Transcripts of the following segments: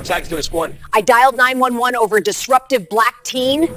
Tags to his one. I dialed 911 over disruptive black teen.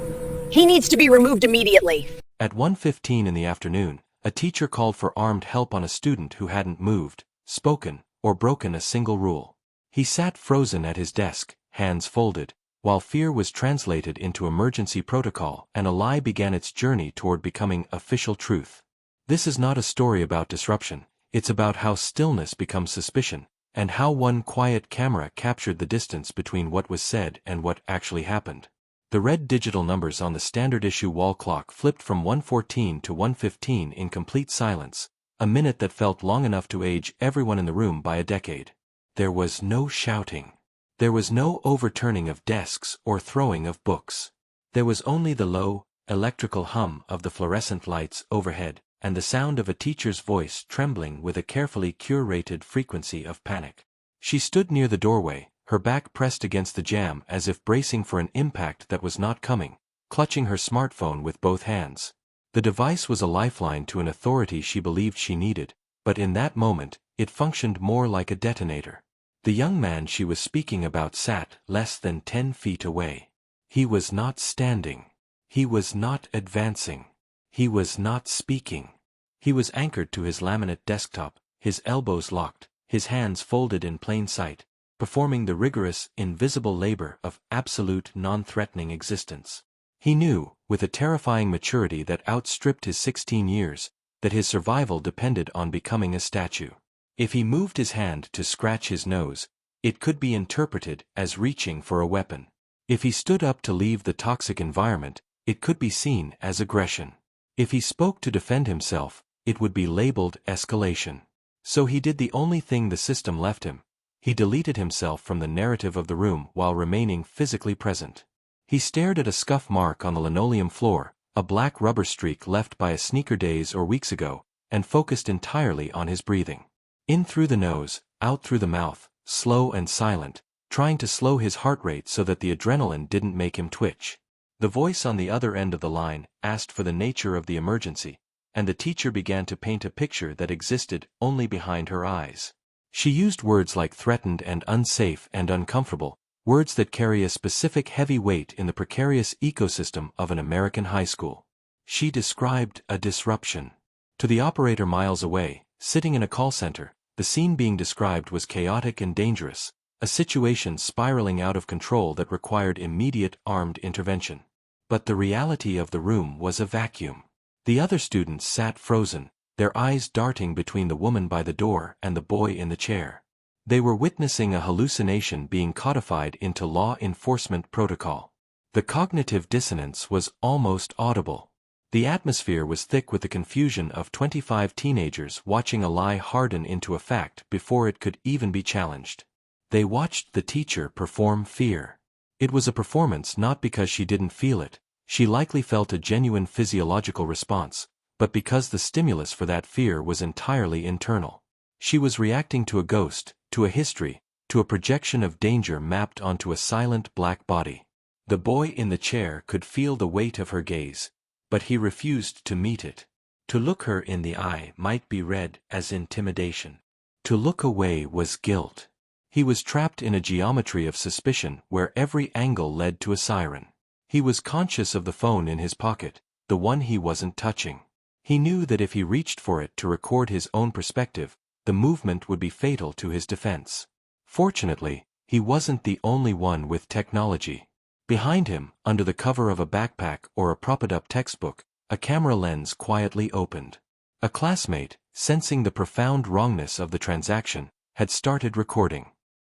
He needs to be removed immediately. At 1:15 in the afternoon, a teacher called for armed help on a student who hadn't moved, spoken, or broken a single rule. He sat frozen at his desk, hands folded, while fear was translated into emergency protocol and a lie began its journey toward becoming official truth. This is not a story about disruption, it's about how stillness becomes suspicion, and how one quiet camera captured the distance between what was said and what actually happened. The red digital numbers on the standard issue wall clock flipped from 1:14 to 1:15 in complete silence, a minute that felt long enough to age everyone in the room by a decade. There was no shouting. There was no overturning of desks or throwing of books. There was only the low, electrical hum of the fluorescent lights overhead, and the sound of a teacher's voice trembling with a carefully curated frequency of panic. She stood near the doorway, her back pressed against the jamb as if bracing for an impact that was not coming, clutching her smartphone with both hands. The device was a lifeline to an authority she believed she needed, but in that moment, it functioned more like a detonator. The young man she was speaking about sat less than 10 feet away. He was not standing. He was not advancing. He was not speaking. He was anchored to his laminate desktop, his elbows locked, his hands folded in plain sight, performing the rigorous, invisible labor of absolute non-threatening existence. He knew, with a terrifying maturity that outstripped his 16 years, that his survival depended on becoming a statue. If he moved his hand to scratch his nose, it could be interpreted as reaching for a weapon. If he stood up to leave the toxic environment, it could be seen as aggression. If he spoke to defend himself, it would be labeled escalation. So he did the only thing the system left him. He deleted himself from the narrative of the room while remaining physically present. He stared at a scuff mark on the linoleum floor, a black rubber streak left by a sneaker days or weeks ago, and focused entirely on his breathing. In through the nose, out through the mouth, slow and silent, trying to slow his heart rate so that the adrenaline didn't make him twitch. The voice on the other end of the line asked for the nature of the emergency, and the teacher began to paint a picture that existed only behind her eyes. She used words like threatened and unsafe and uncomfortable, words that carry a specific heavy weight in the precarious ecosystem of an American high school. She described a disruption. To the operator miles away, sitting in a call center, the scene being described was chaotic and dangerous, a situation spiraling out of control that required immediate armed intervention. But the reality of the room was a vacuum. The other students sat frozen, their eyes darting between the woman by the door and the boy in the chair. They were witnessing a hallucination being codified into law enforcement protocol. The cognitive dissonance was almost audible. The atmosphere was thick with the confusion of 25 teenagers watching a lie harden into a fact before it could even be challenged. They watched the teacher perform fear. It was a performance not because she didn't feel it, she likely felt a genuine physiological response, but because the stimulus for that fear was entirely internal. She was reacting to a ghost, to a history, to a projection of danger mapped onto a silent black body. The boy in the chair could feel the weight of her gaze, but he refused to meet it. To look her in the eye might be read as intimidation. To look away was guilt. He was trapped in a geometry of suspicion where every angle led to a siren. He was conscious of the phone in his pocket, the one he wasn't touching. He knew that if he reached for it to record his own perspective, the movement would be fatal to his defense. Fortunately, he wasn't the only one with technology. Behind him, under the cover of a backpack or a propped-up textbook, a camera lens quietly opened. A classmate, sensing the profound wrongness of the transaction, had started recording.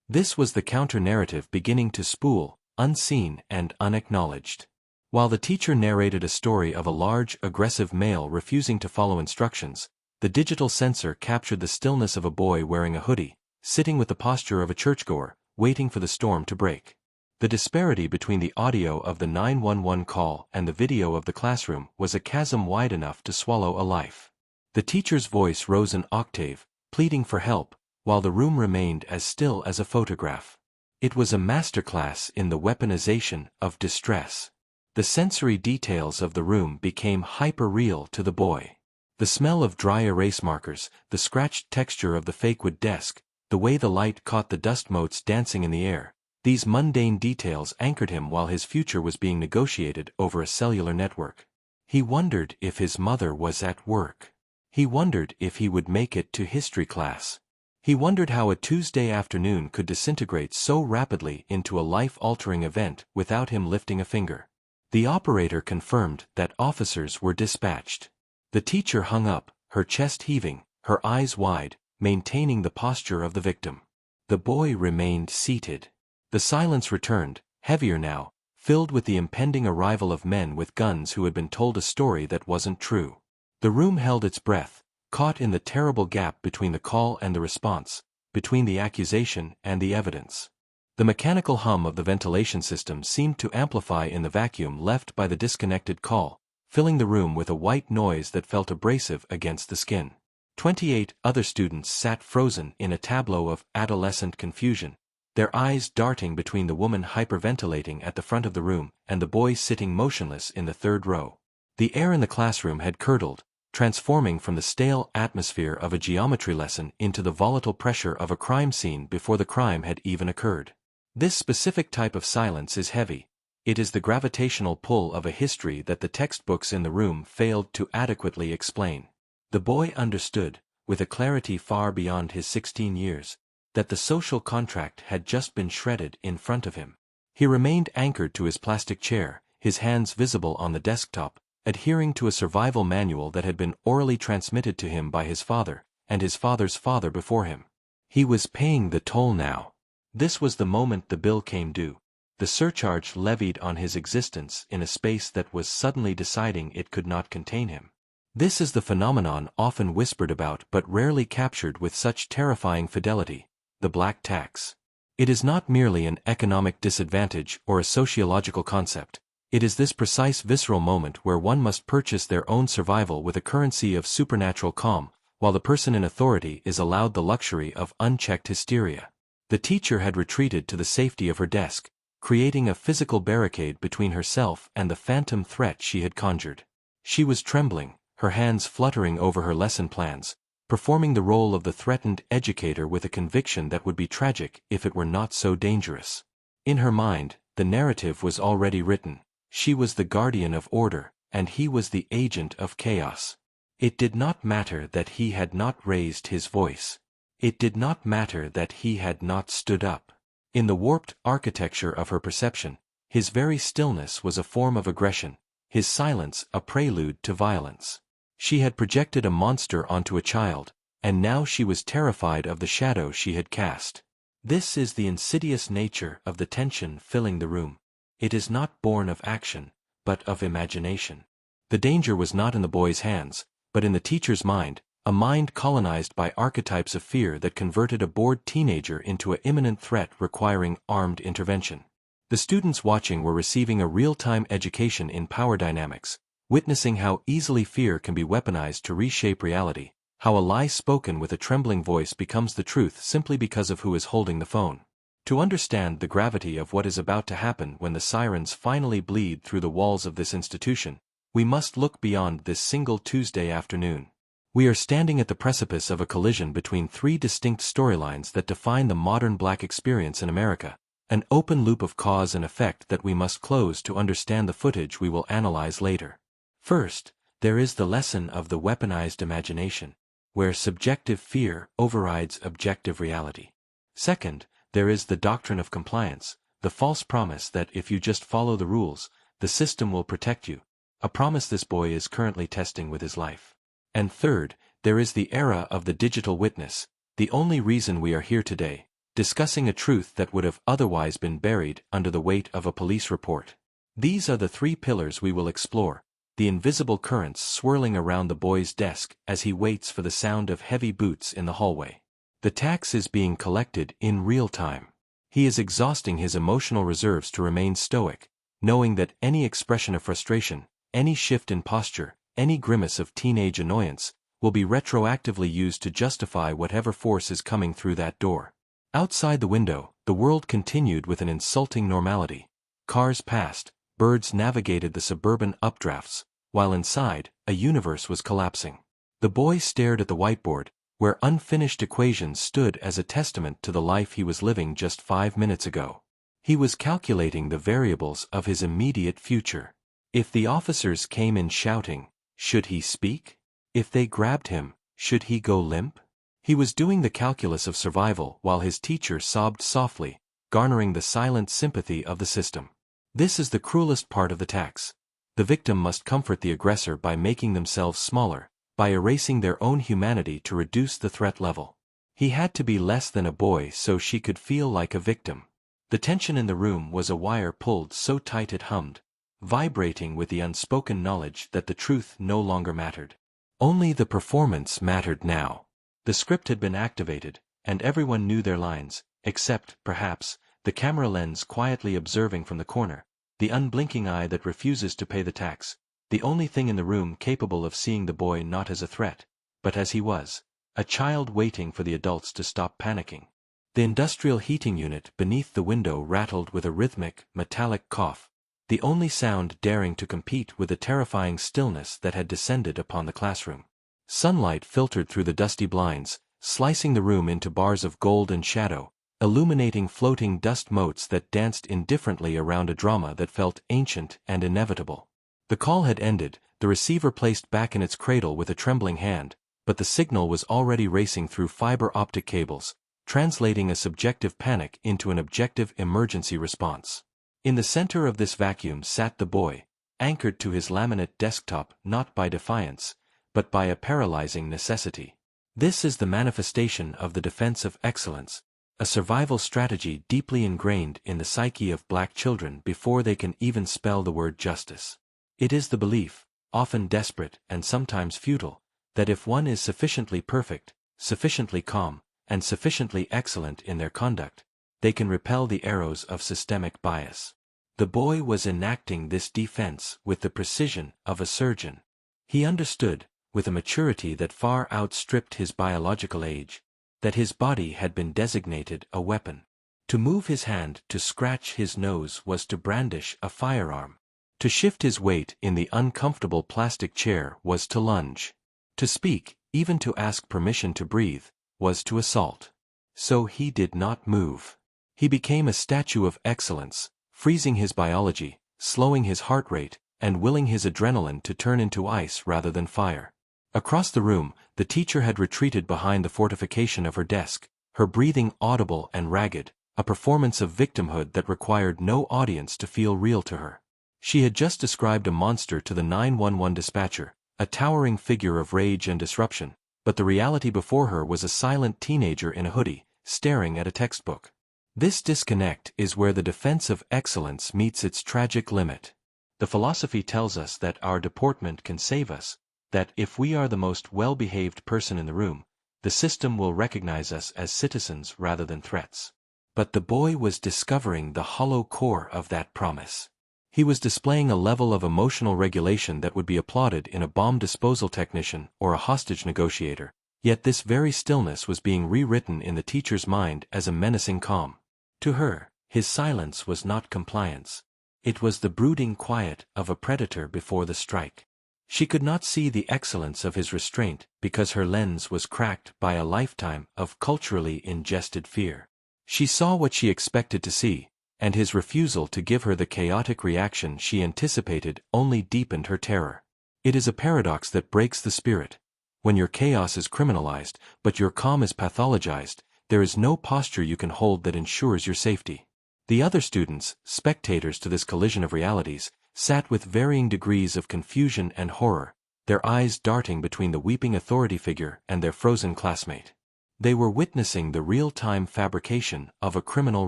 This was the counter-narrative beginning to spool, unseen and unacknowledged. While the teacher narrated a story of a large, aggressive male refusing to follow instructions, the digital sensor captured the stillness of a boy wearing a hoodie, sitting with the posture of a churchgoer, waiting for the storm to break. The disparity between the audio of the 911 call and the video of the classroom was a chasm wide enough to swallow a life. The teacher's voice rose an octave, pleading for help, while the room remained as still as a photograph. It was a masterclass in the weaponization of distress. The sensory details of the room became hyper-real to the boy. The smell of dry erase markers, the scratched texture of the fake wood desk, the way the light caught the dust motes dancing in the air, These mundane details anchored him while his future was being negotiated over a cellular network. He wondered if his mother was at work. He wondered if he would make it to history class. He wondered how a Tuesday afternoon could disintegrate so rapidly into a life-altering event without him lifting a finger. The operator confirmed that officers were dispatched. The teacher hung up, her chest heaving, her eyes wide, maintaining the posture of the victim. The boy remained seated. The silence returned, heavier now, filled with the impending arrival of men with guns who had been told a story that wasn't true. The room held its breath, caught in the terrible gap between the call and the response, between the accusation and the evidence. The mechanical hum of the ventilation system seemed to amplify in the vacuum left by the disconnected call, filling the room with a white noise that felt abrasive against the skin. 28 other students sat frozen in a tableau of adolescent confusion, their eyes darting between the woman hyperventilating at the front of the room and the boy sitting motionless in the third row. The air in the classroom had curdled, transforming from the stale atmosphere of a geometry lesson into the volatile pressure of a crime scene before the crime had even occurred. This specific type of silence is heavy. It is the gravitational pull of a history that the textbooks in the room failed to adequately explain. The boy understood, with a clarity far beyond his 16 years, that the social contract had just been shredded in front of him. He remained anchored to his plastic chair, his hands visible on the desktop, adhering to a survival manual that had been orally transmitted to him by his father, and his father's father before him. He was paying the toll now. This was the moment the bill came due, the surcharge levied on his existence in a space that was suddenly deciding it could not contain him. This is the phenomenon often whispered about but rarely captured with such terrifying fidelity, the black tax. It is not merely an economic disadvantage or a sociological concept. It is this precise visceral moment where one must purchase their own survival with a currency of supernatural calm, while the person in authority is allowed the luxury of unchecked hysteria. The teacher had retreated to the safety of her desk, creating a physical barricade between herself and the phantom threat she had conjured. She was trembling, her hands fluttering over her lesson plans, performing the role of the threatened educator with a conviction that would be tragic if it were not so dangerous. In her mind, the narrative was already written. She was the guardian of order, and he was the agent of chaos. It did not matter that he had not raised his voice. It did not matter that he had not stood up. In the warped architecture of her perception, his very stillness was a form of aggression, his silence a prelude to violence. She had projected a monster onto a child, and now she was terrified of the shadow she had cast. This is the insidious nature of the tension filling the room. It is not born of action, but of imagination. The danger was not in the boy's hands, but in the teacher's mind, a mind colonized by archetypes of fear that converted a bored teenager into an imminent threat requiring armed intervention. The students watching were receiving a real-time education in power dynamics, witnessing how easily fear can be weaponized to reshape reality, how a lie spoken with a trembling voice becomes the truth simply because of who is holding the phone. To understand the gravity of what is about to happen when the sirens finally bleed through the walls of this institution, we must look beyond this single Tuesday afternoon. We are standing at the precipice of a collision between three distinct storylines that define the modern Black experience in America, an open loop of cause and effect that we must close to understand the footage we will analyze later. First, there is the lesson of the weaponized imagination, where subjective fear overrides objective reality. Second, there is the doctrine of compliance, the false promise that if you just follow the rules, the system will protect you, a promise this boy is currently testing with his life. And third, there is the era of the digital witness, the only reason we are here today, discussing a truth that would have otherwise been buried under the weight of a police report. These are the three pillars we will explore, the invisible currents swirling around the boy's desk as he waits for the sound of heavy boots in the hallway. The tax is being collected in real time. He is exhausting his emotional reserves to remain stoic, knowing that any expression of frustration, any shift in posture, any grimace of teenage annoyance, will be retroactively used to justify whatever force is coming through that door. Outside the window, the world continued with an insulting normality. Cars passed, birds navigated the suburban updrafts, while inside, a universe was collapsing. The boy stared at the whiteboard, where unfinished equations stood as a testament to the life he was living just 5 minutes ago. He was calculating the variables of his immediate future. If the officers came in shouting, should he speak? If they grabbed him, should he go limp? He was doing the calculus of survival while his teacher sobbed softly, garnering the silent sympathy of the system. This is the cruelest part of the tax. The victim must comfort the aggressor by making themselves smaller, by erasing their own humanity to reduce the threat level. He had to be less than a boy so she could feel like a victim. The tension in the room was a wire pulled so tight it hummed, vibrating with the unspoken knowledge that the truth no longer mattered. Only the performance mattered now. The script had been activated, and everyone knew their lines, except, perhaps, the camera lens quietly observing from the corner, the unblinking eye that refuses to pay the tax, the only thing in the room capable of seeing the boy not as a threat, but as he was, a child waiting for the adults to stop panicking. The industrial heating unit beneath the window rattled with a rhythmic, metallic cough, the only sound daring to compete with the terrifying stillness that had descended upon the classroom. Sunlight filtered through the dusty blinds, slicing the room into bars of gold and shadow, illuminating floating dust motes that danced indifferently around a drama that felt ancient and inevitable. The call had ended, the receiver placed back in its cradle with a trembling hand, but the signal was already racing through fiber optic cables, translating a subjective panic into an objective emergency response. In the center of this vacuum sat the boy, anchored to his laminate desktop not by defiance, but by a paralyzing necessity. This is the manifestation of the defense of excellence, a survival strategy deeply ingrained in the psyche of black children before they can even spell the word justice. It is the belief, often desperate and sometimes futile, that if one is sufficiently perfect, sufficiently calm, and sufficiently excellent in their conduct, they can repel the arrows of systemic bias. The boy was enacting this defense with the precision of a surgeon. He understood, with a maturity that far outstripped his biological age, that his body had been designated a weapon. To move his hand to scratch his nose was to brandish a firearm. To shift his weight in the uncomfortable plastic chair was to lunge. To speak, even to ask permission to breathe, was to assault. So he did not move. He became a statue of excellence, freezing his biology, slowing his heart rate, and willing his adrenaline to turn into ice rather than fire. Across the room, the teacher had retreated behind the fortification of her desk, her breathing audible and ragged, a performance of victimhood that required no audience to feel real to her. She had just described a monster to the 911 dispatcher, a towering figure of rage and disruption, but the reality before her was a silent teenager in a hoodie, staring at a textbook. This disconnect is where the defense of excellence meets its tragic limit. The philosophy tells us that our deportment can save us, that if we are the most well-behaved person in the room, the system will recognize us as citizens rather than threats. But the boy was discovering the hollow core of that promise. He was displaying a level of emotional regulation that would be applauded in a bomb disposal technician or a hostage negotiator, yet this very stillness was being rewritten in the teacher's mind as a menacing calm. To her, his silence was not compliance. It was the brooding quiet of a predator before the strike. She could not see the excellence of his restraint because her lens was cracked by a lifetime of culturally ingested fear. She saw what she expected to see, and his refusal to give her the chaotic reaction she anticipated only deepened her terror. It is a paradox that breaks the spirit. When your chaos is criminalized, but your calm is pathologized, there is no posture you can hold that ensures your safety. The other students, spectators to this collision of realities, sat with varying degrees of confusion and horror, their eyes darting between the weeping authority figure and their frozen classmate. They were witnessing the real-time fabrication of a criminal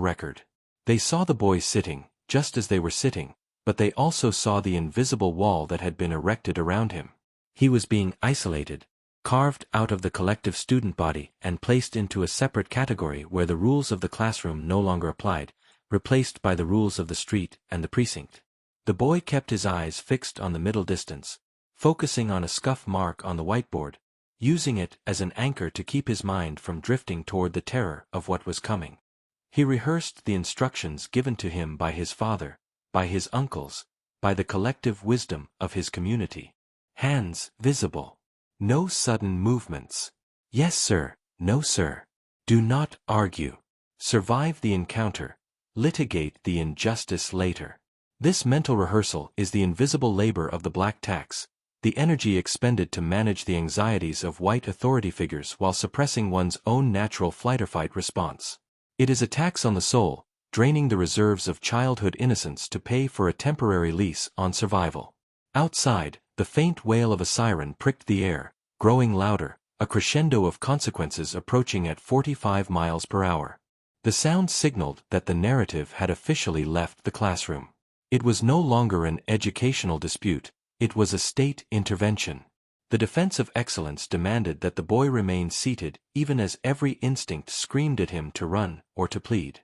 record. They saw the boy sitting, just as they were sitting, but they also saw the invisible wall that had been erected around him. He was being isolated, carved out of the collective student body and placed into a separate category where the rules of the classroom no longer applied, replaced by the rules of the street and the precinct. The boy kept his eyes fixed on the middle distance, focusing on a scuff mark on the whiteboard, using it as an anchor to keep his mind from drifting toward the terror of what was coming. He rehearsed the instructions given to him by his father, by his uncles, by the collective wisdom of his community. Hands visible. No sudden movements. Yes, sir. No, sir. Do not argue. Survive the encounter. litigate the injustice later. This mental rehearsal is the invisible labor of the black tax, the energy expended to manage the anxieties of white authority figures while suppressing one's own natural flight-or-fight response. It is a tax on the soul, draining the reserves of childhood innocence to pay for a temporary lease on survival. Outside, the faint wail of a siren pricked the air, growing louder, a crescendo of consequences approaching at 45 miles per hour. The sound signaled that the narrative had officially left the classroom. It was no longer an educational dispute, it was a state intervention. The defense of excellence demanded that the boy remain seated even as every instinct screamed at him to run or to plead.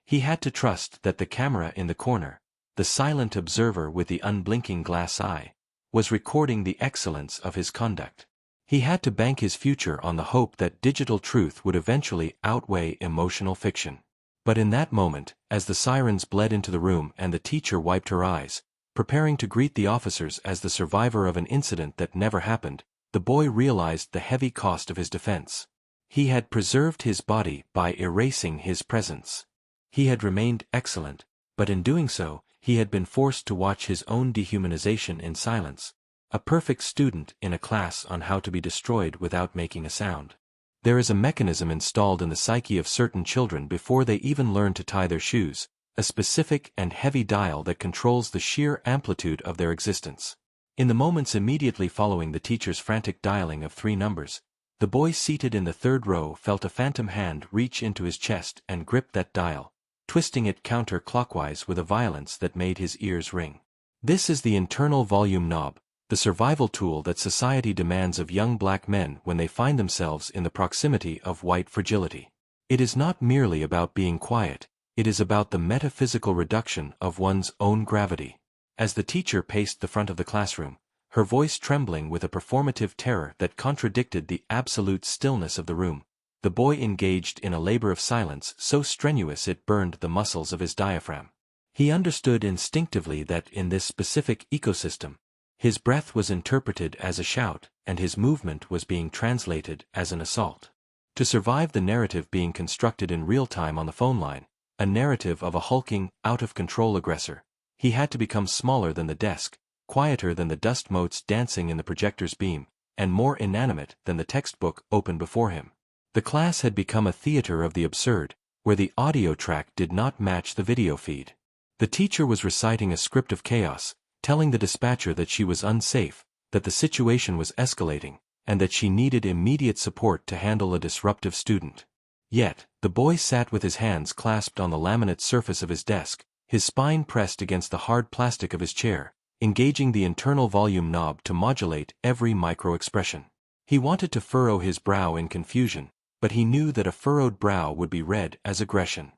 He had to trust that the camera in the corner, the silent observer with the unblinking glass eye, was recording the excellence of his conduct. He had to bank his future on the hope that digital truth would eventually outweigh emotional fiction. But in that moment, as the sirens bled into the room and the teacher wiped her eyes, preparing to greet the officers as the survivor of an incident that never happened, the boy realized the heavy cost of his defense. He had preserved his body by erasing his presence. He had remained excellent, but in doing so, he had been forced to watch his own dehumanization in silence, a perfect student in a class on how to be destroyed without making a sound. There is a mechanism installed in the psyche of certain children before they even learn to tie their shoes, a specific and heavy dial that controls the sheer amplitude of their existence. In the moments immediately following the teacher's frantic dialing of 3 numbers, the boy seated in the 3rd row felt a phantom hand reach into his chest and grip that dial, twisting it counterclockwise with a violence that made his ears ring. This is the internal volume knob, the survival tool that society demands of young black men when they find themselves in the proximity of white fragility. It is not merely about being quiet, it is about the metaphysical reduction of one's own gravity. As the teacher paced the front of the classroom, her voice trembling with a performative terror that contradicted the absolute stillness of the room, the boy engaged in a labor of silence so strenuous it burned the muscles of his diaphragm. He understood instinctively that in this specific ecosystem, his breath was interpreted as a shout, and his movement was being translated as an assault. To survive the narrative being constructed in real time on the phone line, a narrative of a hulking, out-of-control aggressor, he had to become smaller than the desk, quieter than the dust motes dancing in the projector's beam, and more inanimate than the textbook open before him. The class had become a theater of the absurd, where the audio track did not match the video feed. The teacher was reciting a script of chaos, telling the dispatcher that she was unsafe, that the situation was escalating, and that she needed immediate support to handle a disruptive student. Yet, the boy sat with his hands clasped on the laminate surface of his desk, his spine pressed against the hard plastic of his chair, engaging the internal volume knob to modulate every micro-expression. He wanted to furrow his brow in confusion, but he knew that a furrowed brow would be read as aggression.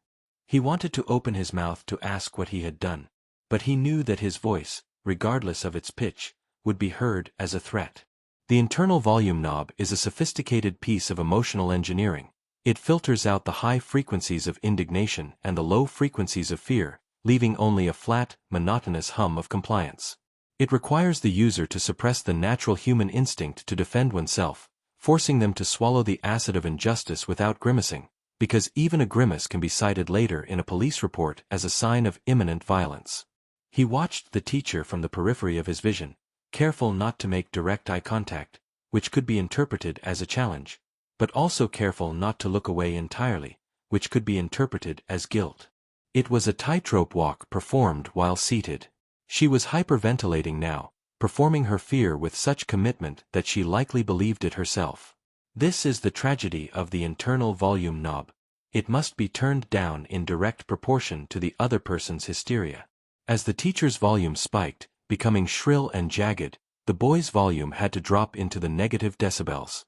He wanted to open his mouth to ask what he had done, but he knew that his voice, regardless of its pitch, would be heard as a threat. The internal volume knob is a sophisticated piece of emotional engineering. It filters out the high frequencies of indignation and the low frequencies of fear, leaving only a flat, monotonous hum of compliance. It requires the user to suppress the natural human instinct to defend oneself, forcing them to swallow the acid of injustice without grimacing, because even a grimace can be cited later in a police report as a sign of imminent violence. He watched the teacher from the periphery of his vision, careful not to make direct eye contact, which could be interpreted as a challenge, but also careful not to look away entirely, which could be interpreted as guilt. It was a tightrope walk performed while seated. She was hyperventilating now, performing her fear with such commitment that she likely believed it herself. This is the tragedy of the internal volume knob. It must be turned down in direct proportion to the other person's hysteria. As the teacher's volume spiked, becoming shrill and jagged, the boy's volume had to drop into the negative decibels.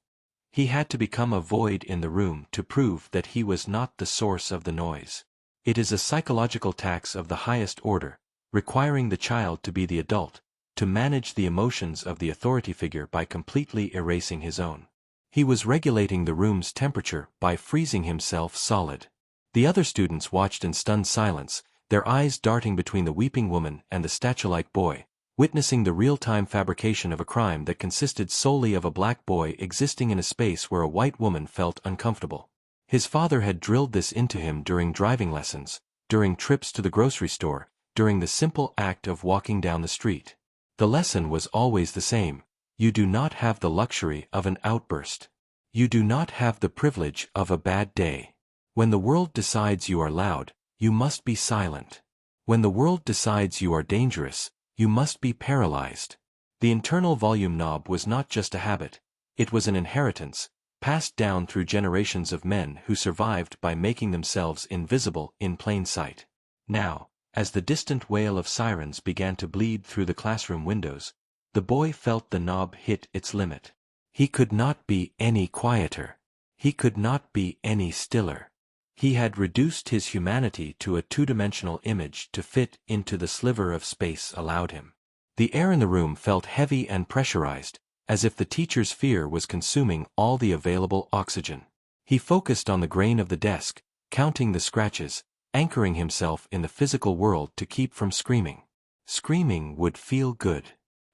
He had to become a void in the room to prove that he was not the source of the noise. It is a psychological tax of the highest order, requiring the child to be the adult, to manage the emotions of the authority figure by completely erasing his own. He was regulating the room's temperature by freezing himself solid. The other students watched in stunned silence, their eyes darting between the weeping woman and the statue-like boy, witnessing the real-time fabrication of a crime that consisted solely of a black boy existing in a space where a white woman felt uncomfortable. His father had drilled this into him during driving lessons, during trips to the grocery store, during the simple act of walking down the street. The lesson was always the same: you do not have the luxury of an outburst. You do not have the privilege of a bad day. When the world decides you are loud, you must be silent. When the world decides you are dangerous, you must be paralyzed. The internal volume knob was not just a habit, it was an inheritance, passed down through generations of men who survived by making themselves invisible in plain sight. Now, as the distant wail of sirens began to bleed through the classroom windows, the boy felt the knob hit its limit. He could not be any quieter. He could not be any stiller. He had reduced his humanity to a two-dimensional image to fit into the sliver of space allowed him. The air in the room felt heavy and pressurized, as if the teacher's fear was consuming all the available oxygen. He focused on the grain of the desk, counting the scratches, anchoring himself in the physical world to keep from screaming. Screaming would feel good.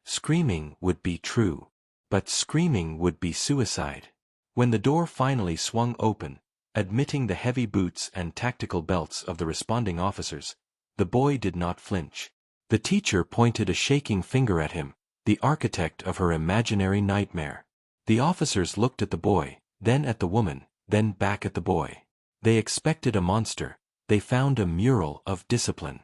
Screaming would be true. But screaming would be suicide. When the door finally swung open, admitting the heavy boots and tactical belts of the responding officers, the boy did not flinch. The teacher pointed a shaking finger at him, the architect of her imaginary nightmare. The officers looked at the boy, then at the woman, then back at the boy. They expected a monster. They found a mural of discipline.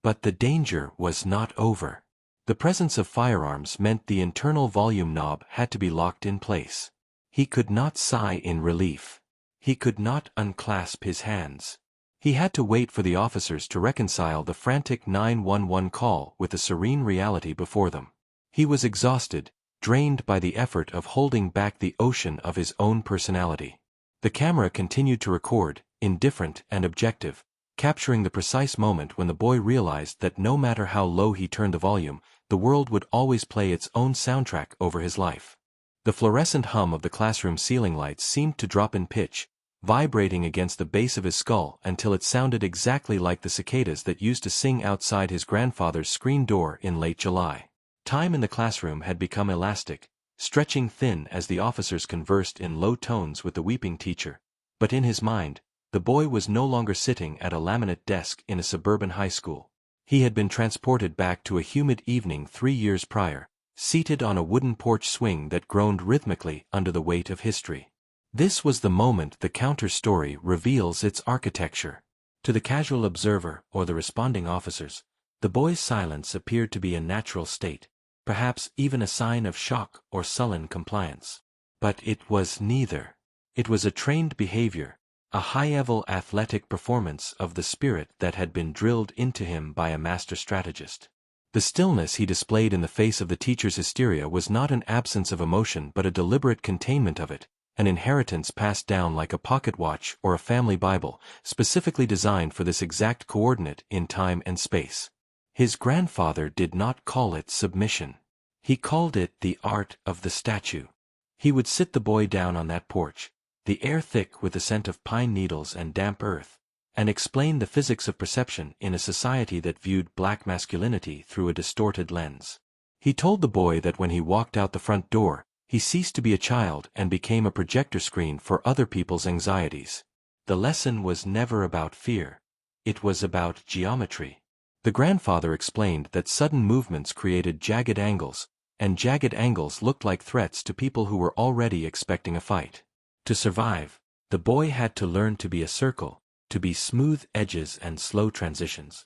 But the danger was not over. The presence of firearms meant the internal volume knob had to be locked in place. He could not sigh in relief. He could not unclasp his hands. He had to wait for the officers to reconcile the frantic 911 call with the serene reality before them. He was exhausted, drained by the effort of holding back the ocean of his own personality. The camera continued to record, indifferent and objective, capturing the precise moment when the boy realized that no matter how low he turned the volume, the world would always play its own soundtrack over his life. The fluorescent hum of the classroom ceiling lights seemed to drop in pitch, vibrating against the base of his skull until it sounded exactly like the cicadas that used to sing outside his grandfather's screen door in late July. Time in the classroom had become elastic, stretching thin as the officers conversed in low tones with the weeping teacher. But in his mind, the boy was no longer sitting at a laminate desk in a suburban high school. He had been transported back to a humid evening 3 years prior, seated on a wooden porch swing that groaned rhythmically under the weight of history. This was the moment the counter-story reveals its architecture. To the casual observer or the responding officers, the boy's silence appeared to be a natural state, perhaps even a sign of shock or sullen compliance. But it was neither. It was a trained behavior, a high-level athletic performance of the spirit that had been drilled into him by a master strategist. The stillness he displayed in the face of the teacher's hysteria was not an absence of emotion but a deliberate containment of it, an inheritance passed down like a pocket watch or a family Bible, specifically designed for this exact coordinate in time and space. His grandfather did not call it submission. He called it the art of the statue. He would sit the boy down on that porch, the air thick with the scent of pine needles and damp earth, and explain the physics of perception in a society that viewed black masculinity through a distorted lens. He told the boy that when he walked out the front door, he ceased to be a child and became a projector screen for other people's anxieties. The lesson was never about fear. It was about geometry. The grandfather explained that sudden movements created jagged angles, and jagged angles looked like threats to people who were already expecting a fight. To survive, the boy had to learn to be a circle, to be smooth edges and slow transitions.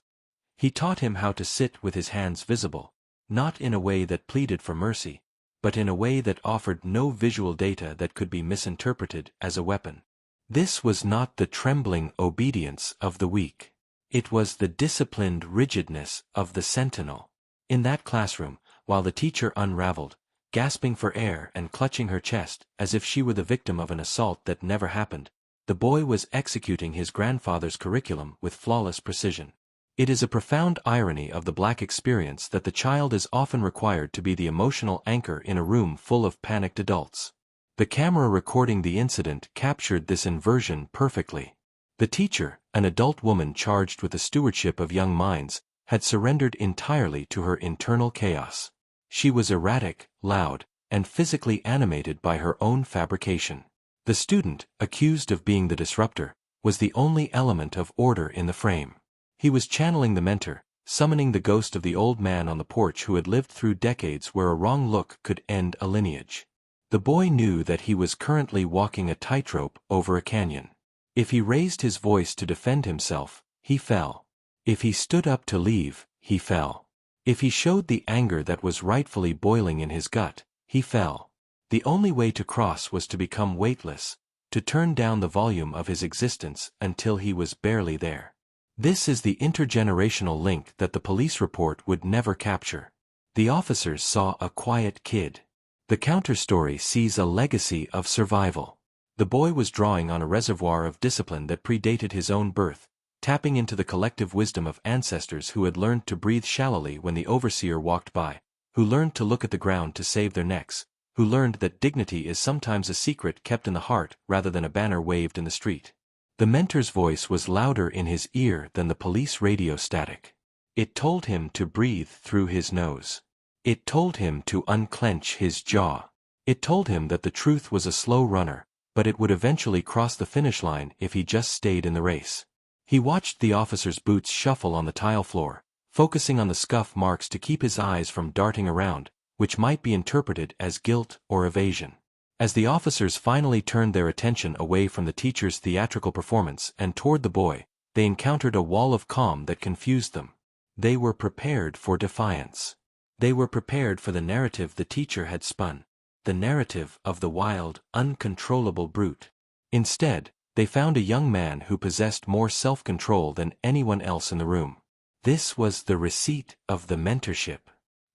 He taught him how to sit with his hands visible, not in a way that pleaded for mercy, but in a way that offered no visual data that could be misinterpreted as a weapon. This was not the trembling obedience of the weak. It was the disciplined rigidness of the sentinel. In that classroom, while the teacher unraveled, gasping for air and clutching her chest as if she were the victim of an assault that never happened, the boy was executing his grandfather's curriculum with flawless precision. It is a profound irony of the black experience that the child is often required to be the emotional anchor in a room full of panicked adults. The camera recording the incident captured this inversion perfectly. The teacher, an adult woman charged with the stewardship of young minds, had surrendered entirely to her internal chaos. She was erratic, loud, and physically animated by her own fabrication. The student, accused of being the disruptor, was the only element of order in the frame. He was channeling the mentor, summoning the ghost of the old man on the porch who had lived through decades where a wrong look could end a lineage. The boy knew that he was currently walking a tightrope over a canyon. If he raised his voice to defend himself, he fell. If he stood up to leave, he fell. If he showed the anger that was rightfully boiling in his gut, he fell. The only way to cross was to become weightless, to turn down the volume of his existence until he was barely there. This is the intergenerational link that the police report would never capture. The officers saw a quiet kid. The counterstory sees a legacy of survival. The boy was drawing on a reservoir of discipline that predated his own birth, tapping into the collective wisdom of ancestors who had learned to breathe shallowly when the overseer walked by, who learned to look at the ground to save their necks, who learned that dignity is sometimes a secret kept in the heart rather than a banner waved in the street. The mentor's voice was louder in his ear than the police radio static. It told him to breathe through his nose. It told him to unclench his jaw. It told him that the truth was a slow runner, but it would eventually cross the finish line if he just stayed in the race. He watched the officer's boots shuffle on the tile floor, focusing on the scuff marks to keep his eyes from darting around, which might be interpreted as guilt or evasion. As the officers finally turned their attention away from the teacher's theatrical performance and toward the boy, they encountered a wall of calm that confused them. They were prepared for defiance. They were prepared for the narrative the teacher had spun, the narrative of the wild, uncontrollable brute. Instead, they found a young man who possessed more self-control than anyone else in the room. This was the receipt of the mentorship.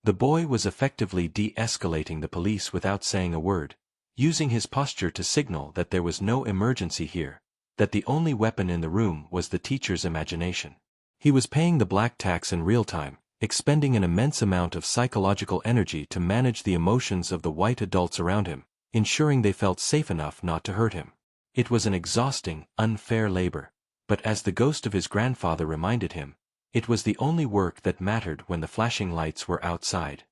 The boy was effectively de-escalating the police without saying a word, using his posture to signal that there was no emergency here, that the only weapon in the room was the teacher's imagination. He was paying the black tax in real time, expending an immense amount of psychological energy to manage the emotions of the white adults around him, ensuring they felt safe enough not to hurt him. It was an exhausting, unfair labor, but as the ghost of his grandfather reminded him, it was the only work that mattered when the flashing lights were outside.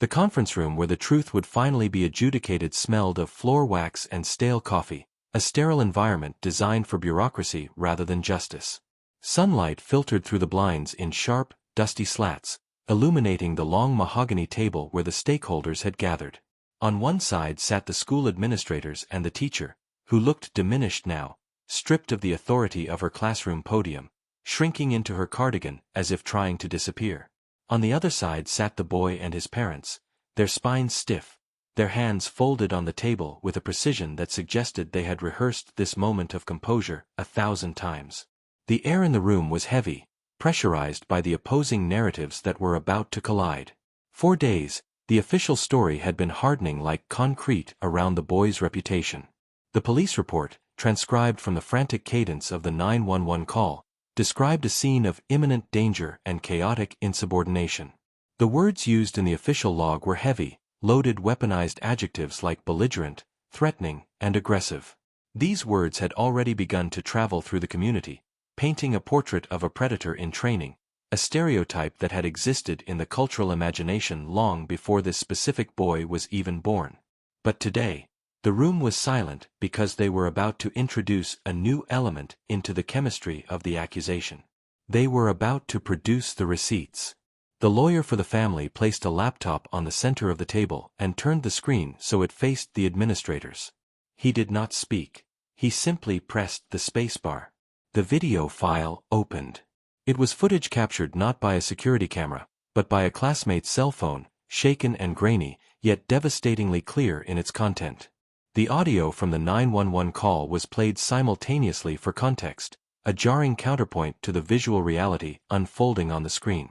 The conference room where the truth would finally be adjudicated smelled of floor wax and stale coffee, a sterile environment designed for bureaucracy rather than justice. Sunlight filtered through the blinds in sharp, dusty slats, illuminating the long mahogany table where the stakeholders had gathered. On one side sat the school administrators and the teacher, who looked diminished now, stripped of the authority of her classroom podium, shrinking into her cardigan as if trying to disappear. On the other side sat the boy and his parents, their spines stiff, their hands folded on the table with a precision that suggested they had rehearsed this moment of composure 1,000 times. The air in the room was heavy, pressurized by the opposing narratives that were about to collide. For days, the official story had been hardening like concrete around the boy's reputation. The police report, transcribed from the frantic cadence of the 911 call, described a scene of imminent danger and chaotic insubordination. The words used in the official log were heavy, loaded weaponized adjectives like belligerent, threatening, and aggressive. These words had already begun to travel through the community, painting a portrait of a predator in training, a stereotype that had existed in the cultural imagination long before this specific boy was even born. But today, the room was silent because they were about to introduce a new element into the chemistry of the accusation. They were about to produce the receipts. The lawyer for the family placed a laptop on the center of the table and turned the screen so it faced the administrators. He did not speak. He simply pressed the spacebar. The video file opened. It was footage captured not by a security camera, but by a classmate's cell phone, shaken and grainy, yet devastatingly clear in its content. The audio from the 911 call was played simultaneously for context, a jarring counterpoint to the visual reality unfolding on the screen.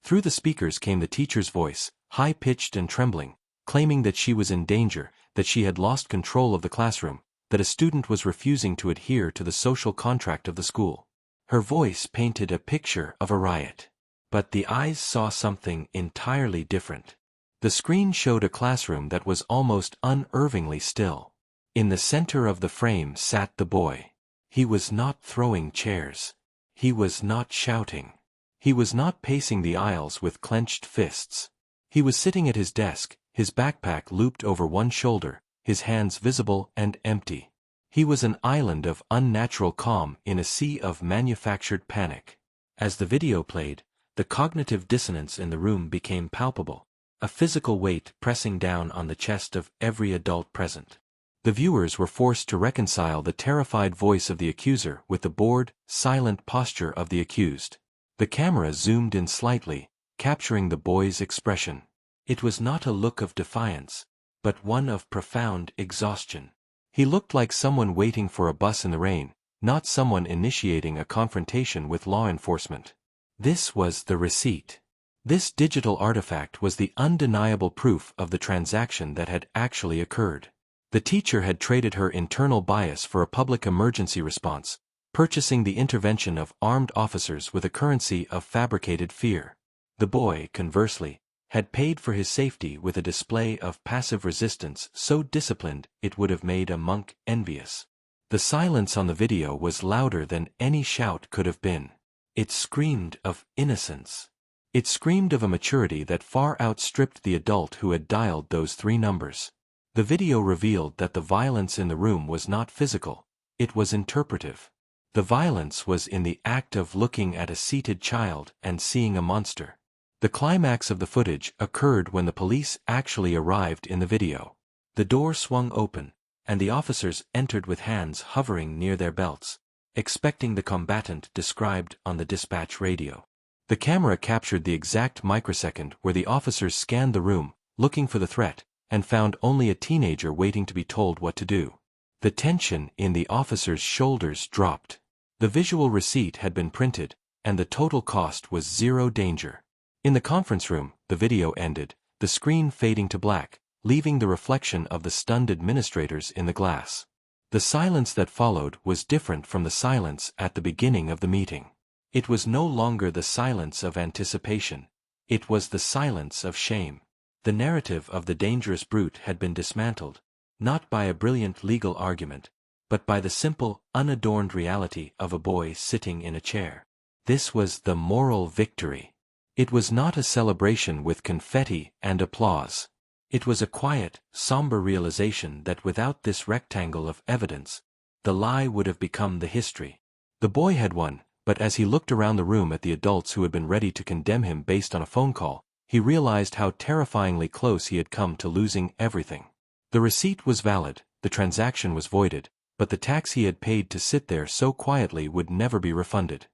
Through the speakers came the teacher's voice, high-pitched and trembling, claiming that she was in danger, that she had lost control of the classroom, that a student was refusing to adhere to the social contract of the school. Her voice painted a picture of a riot. But the eyes saw something entirely different. The screen showed a classroom that was almost unervingly still. In the center of the frame sat the boy. He was not throwing chairs. He was not shouting. He was not pacing the aisles with clenched fists. He was sitting at his desk, his backpack looped over one shoulder, his hands visible and empty. He was an island of unnatural calm in a sea of manufactured panic. As the video played, the cognitive dissonance in the room became palpable, a physical weight pressing down on the chest of every adult present. The viewers were forced to reconcile the terrified voice of the accuser with the bored, silent posture of the accused. The camera zoomed in slightly, capturing the boy's expression. It was not a look of defiance, but one of profound exhaustion. He looked like someone waiting for a bus in the rain, not someone initiating a confrontation with law enforcement. This was the receipt. This digital artifact was the undeniable proof of the transaction that had actually occurred. The teacher had traded her internal bias for a public emergency response, purchasing the intervention of armed officers with a currency of fabricated fear. The boy, conversely, had paid for his safety with a display of passive resistance so disciplined it would have made a monk envious. The silence on the video was louder than any shout could have been. It screamed of innocence. It screamed of a maturity that far outstripped the adult who had dialed those 3 numbers. The video revealed that the violence in the room was not physical, it was interpretive. The violence was in the act of looking at a seated child and seeing a monster. The climax of the footage occurred when the police actually arrived in the video. The door swung open, and the officers entered with hands hovering near their belts, expecting the combatant described on the dispatch radio. The camera captured the exact microsecond where the officers scanned the room, looking for the threat, and found only a teenager waiting to be told what to do. The tension in the officers' shoulders dropped. The visual receipt had been printed, and the total cost was 0 danger. In the conference room, the video ended, the screen fading to black, leaving the reflection of the stunned administrators in the glass. The silence that followed was different from the silence at the beginning of the meeting. It was no longer the silence of anticipation. It was the silence of shame. The narrative of the dangerous brute had been dismantled, not by a brilliant legal argument, but by the simple, unadorned reality of a boy sitting in a chair. This was the moral victory. It was not a celebration with confetti and applause. It was a quiet, somber realization that without this rectangle of evidence, the lie would have become the history. The boy had won, but as he looked around the room at the adults who had been ready to condemn him based on a phone call, he realized how terrifyingly close he had come to losing everything. The receipt was valid, the transaction was voided, but the tax he had paid to sit there so quietly would never be refunded.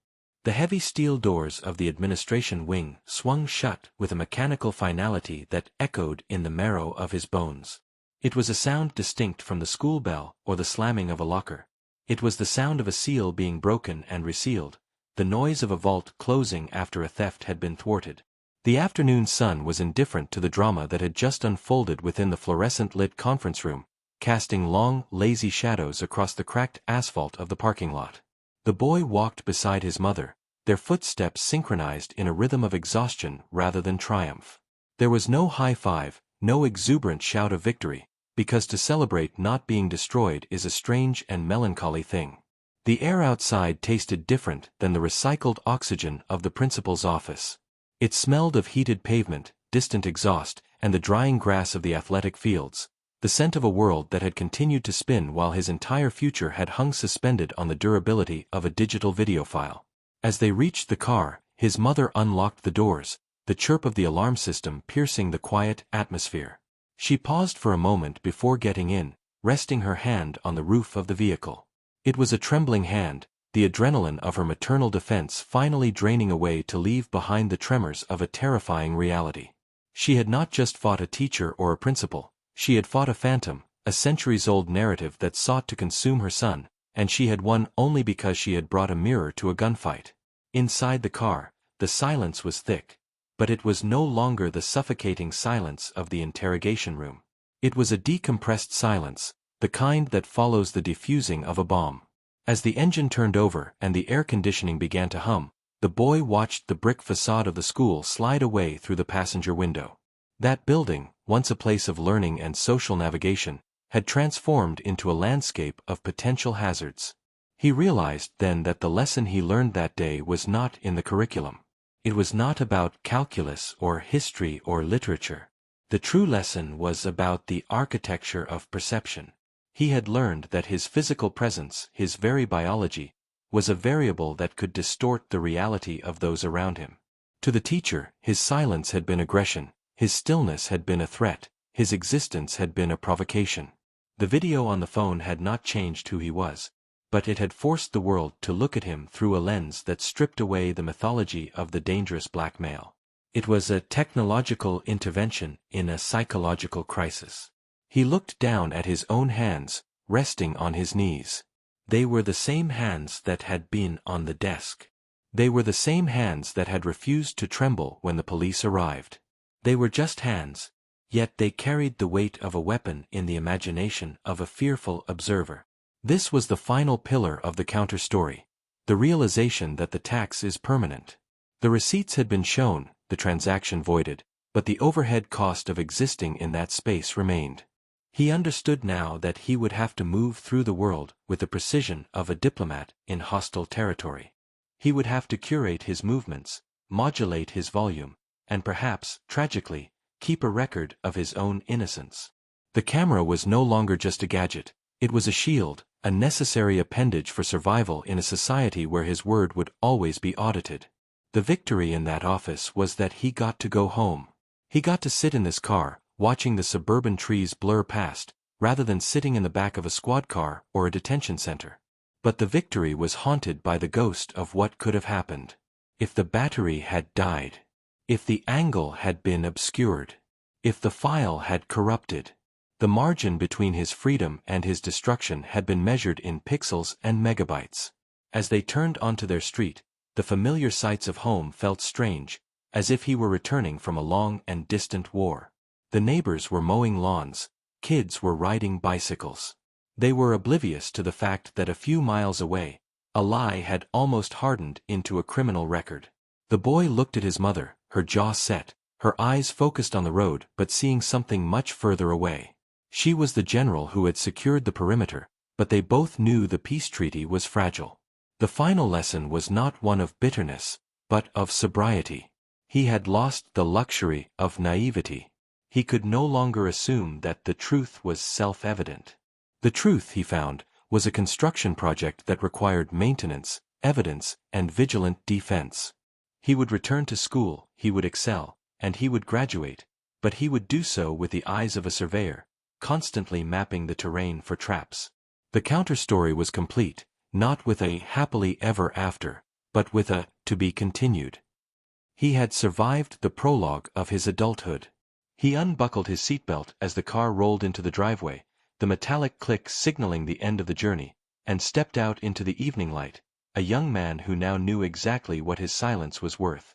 The heavy steel doors of the administration wing swung shut with a mechanical finality that echoed in the marrow of his bones. It was a sound distinct from the school bell or the slamming of a locker. It was the sound of a seal being broken and resealed, the noise of a vault closing after a theft had been thwarted. The afternoon sun was indifferent to the drama that had just unfolded within the fluorescent-lit conference room, casting long, lazy shadows across the cracked asphalt of the parking lot. The boy walked beside his mother, their footsteps synchronized in a rhythm of exhaustion rather than triumph. There was no high five, no exuberant shout of victory, because to celebrate not being destroyed is a strange and melancholy thing. The air outside tasted different than the recycled oxygen of the principal's office. It smelled of heated pavement, distant exhaust, and the drying grass of the athletic fields, the scent of a world that had continued to spin while his entire future had hung suspended on the durability of a digital video file. As they reached the car, his mother unlocked the doors, the chirp of the alarm system piercing the quiet atmosphere. She paused for a moment before getting in, resting her hand on the roof of the vehicle. It was a trembling hand, the adrenaline of her maternal defense finally draining away to leave behind the tremors of a terrifying reality. She had not just fought a teacher or a principal, she had fought a phantom, a centuries-old narrative that sought to consume her son, and she had won only because she had brought a mirror to a gunfight. Inside the car, the silence was thick, but it was no longer the suffocating silence of the interrogation room. It was a decompressed silence, the kind that follows the defusing of a bomb. As the engine turned over and the air conditioning began to hum, the boy watched the brick facade of the school slide away through the passenger window. That building, once a place of learning and social navigation, had transformed into a landscape of potential hazards. He realized then that the lesson he learned that day was not in the curriculum. It was not about calculus or history or literature. The true lesson was about the architecture of perception. He had learned that his physical presence, his very biology, was a variable that could distort the reality of those around him. To the teacher, his silence had been aggression, his stillness had been a threat, his existence had been a provocation. The video on the phone had not changed who he was, but it had forced the world to look at him through a lens that stripped away the mythology of the dangerous black male. It was a technological intervention in a psychological crisis. He looked down at his own hands, resting on his knees. They were the same hands that had been on the desk. They were the same hands that had refused to tremble when the police arrived. They were just hands, yet they carried the weight of a weapon in the imagination of a fearful observer. This was the final pillar of the counter-story, the realization that the tax is permanent. The receipts had been shown, the transaction voided, but the overhead cost of existing in that space remained. He understood now that he would have to move through the world with the precision of a diplomat in hostile territory. He would have to curate his movements, modulate his volume, and perhaps, tragically, keep a record of his own innocence. The camera was no longer just a gadget, it was a shield, a necessary appendage for survival in a society where his word would always be audited. The victory in that office was that he got to go home. He got to sit in this car, watching the suburban trees blur past, rather than sitting in the back of a squad car or a detention center. But the victory was haunted by the ghost of what could have happened. If the battery had died. If the angle had been obscured. If the file had corrupted. The margin between his freedom and his destruction had been measured in pixels and megabytes. As they turned onto their street, the familiar sights of home felt strange, as if he were returning from a long and distant war. The neighbors were mowing lawns, kids were riding bicycles. They were oblivious to the fact that a few miles away, a lie had almost hardened into a criminal record. The boy looked at his mother, her jaw set, her eyes focused on the road but seeing something much further away. She was the general who had secured the perimeter, but they both knew the peace treaty was fragile. The final lesson was not one of bitterness, but of sobriety. He had lost the luxury of naivety. He could no longer assume that the truth was self-evident. The truth, he found, was a construction project that required maintenance, evidence, and vigilant defense. He would return to school, he would excel, and he would graduate, but he would do so with the eyes of a surveyor, constantly mapping the terrain for traps. The counter-story was complete, not with a happily ever after, but with a to be continued. He had survived the prologue of his adulthood. He unbuckled his seatbelt as the car rolled into the driveway, the metallic click signaling the end of the journey, and stepped out into the evening light, a young man who now knew exactly what his silence was worth.